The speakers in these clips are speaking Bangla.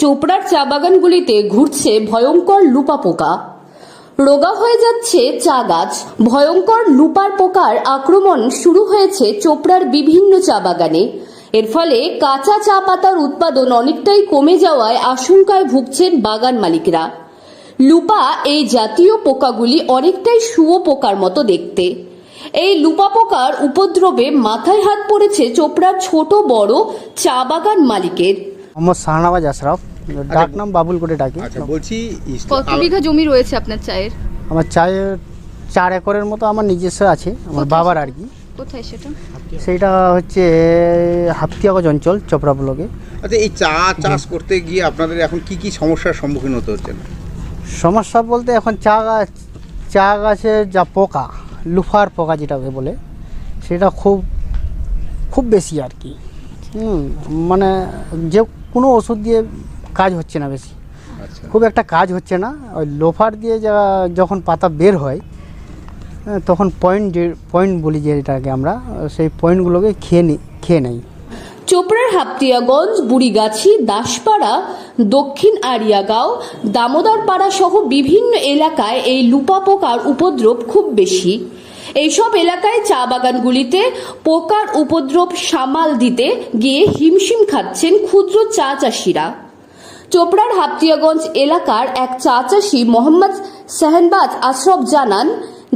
চোপড়ার চা বাগানগুলিতে ঘুরছে ভয়ঙ্কর লুপা পোকা। রোগা হয়ে যাচ্ছে চা গাছ। ভয়ঙ্কর লুপার পোকার আক্রমণ শুরু হয়েছে চোপড়ার বিভিন্ন চা বাগানে। এর ফলে কাঁচা চা পাতার উৎপাদন অনেকটাই কমে যাওয়ায় আশঙ্কায় ভুগছেন বাগান মালিকরা। লুপা এই জাতীয় পোকাগুলি অনেকটাই শুঁয়োপোকার মতো দেখতে। এই লুপা পোকার উপদ্রবে মাথায় হাত পড়েছে চোপড়ার ছোট বড় চা বাগান মালিকের। মোহাম্মদ শাহনওয়াজ আশরাফ, ডাক নাম বাবুল করে ডাকি। আচ্ছা, বলছি কত বিঘা জমি রয়েছে আপনার চায়ের? আমার চায়ের 4 একরের মতো আমার নিজস্ব আছে, আমার বাবার আর কি। কোথায় সেটা? সেইটা হচ্ছে হাফতিয়াগঞ্জ অঞ্চল, চোপড়া ব্লকে। আচ্ছা, এই চা চাষ করতে গিয়ে আপনাদের এখন কি কি সমস্যার সম্মুখীন হতে হচ্ছে? সমস্যা বলতে এখন চা গাছের যা পোকা, লুফার পোকা যেটাকে বলে, সেটা খুব বেশি আর কি। মানে যে কোনো ওষুধ দিয়ে কাজ হচ্ছে না বেশি, খুব একটা কাজ হচ্ছে না। ওই লোফার দিয়ে যখন পাতা বের হয় তখন পয়েন্ট বলি যেটাকে আমরা, সেই পয়েন্টগুলোকে খেয়ে নেই। চোপড়ার হাফতিয়াগঞ্জ, বুড়িগাছি, দাসপাড়া, দক্ষিণ আরিয়াগাঁও, দামোদরপাড়া সহ বিভিন্ন এলাকায় এই লুপা পোকার উপদ্রব খুব বেশি। এইসব এলাকায় চা বাগানগুলিতে পোকার উপদ্রব সামাল দিতে গিয়ে হিমশিম খাচ্ছেন ক্ষুদ্র চা চাষিরা। চোপড়ার হাফতিয়াগঞ্জ এলাকার এক চা চাষি মোহাম্মদ শাহনওয়াজ আশরাফ জানান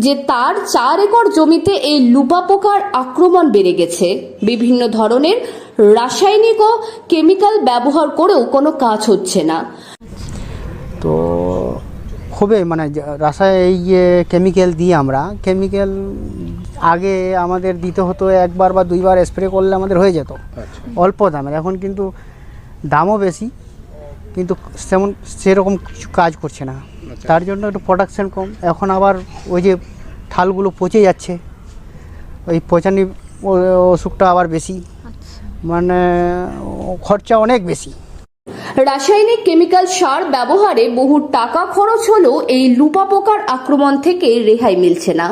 যে তার 4 একর জমিতে এই লুপা পোকার আক্রমণ বেড়ে গেছে। বিভিন্ন ধরনের রাসায়নিক ও কেমিক্যাল ব্যবহার করেও কোনো কাজ হচ্ছে না। তো খুবই মানে এই যে কেমিক্যাল দিয়ে কেমিক্যাল আগে আমাদের দিতে হতো, 1বার বা 2বার স্প্রে করলে আমাদের হয়ে যেত অল্প দামের। এখন কিন্তু দামও বেশি, কিন্তু সেরকম কিছু কাজ করছে না। তার জন্য একটু প্রোডাকশন কম। এখন আবার ওই যে ঠালগুলো পচে যাচ্ছে, ওই পচানি অসুখটা আবার বেশি, মানে খরচা অনেক বেশি। রাসায়নিক কেমিক্যাল সার ব্যবহারে বহু টাকা খরচ হলেও এই লুপা পোকার আক্রমণ থেকে রেহাই মিলছে না।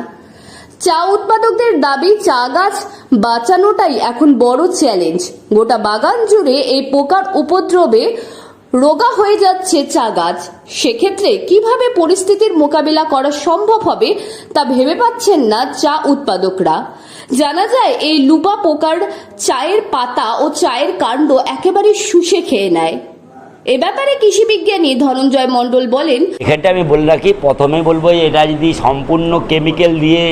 চা উৎপাদকদের দাবি, চা গাছ বাঁচানোটাই এখন বড় চ্যালেঞ্জ। গোটা বাগান জুড়ে এই পোকার উপদ্রবে রোগা হয়ে যাচ্ছে চা গাছ। সেক্ষেত্রে কিভাবে পরিস্থিতির মোকাবিলা করা সম্ভব হবে তা ভেবে পাচ্ছেন না চা উৎপাদকরা। জানা যায় এই লুপা পোকার চায়ের পাতা ও চায়ের কাণ্ড একেবারে শুষে খেয়ে নেয়। এ ব্যাপারে কৃষি বিজ্ঞানী ধনঞ্জয় মণ্ডল বলেন, এখানটা আমি বলে রাখি, প্রথমেই বলবো এটা যদি সম্পূর্ণ কেমিক্যাল দিয়ে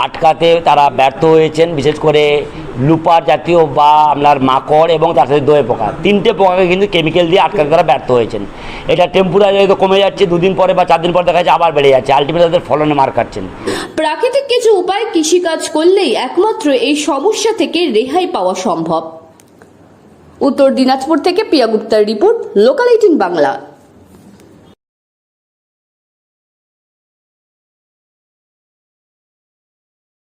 আটকাতে তারা ব্যর্থ হয়েছেন, বিশেষ করে লুপার জাতীয় বা আপনার মাকড় এবং তার সাথে দোয়ে পোকা, 3টে পোকাকে কিন্তু কেমিক্যাল দিয়ে আটকাতে তারা ব্যর্থ হয়েছেন। এটা টেম্পোরারি হয়তো কমে যাচ্ছে, 2 দিন পরে বা 4 দিন পরে দেখা যাচ্ছে আবার বেড়ে যাচ্ছে, আলটিমেটলি তাদের ফলনে মার খাচ্ছেন। প্রাকৃতিক কিছু উপায় কৃষিকাজ করলেই একমাত্র এই সমস্যা থেকে রেহাই পাওয়া সম্ভব। উত্তর দিনাজপুর থেকে প্রিয়া গুপ্তার রিপোর্ট, লোকাল 18 বাংলা।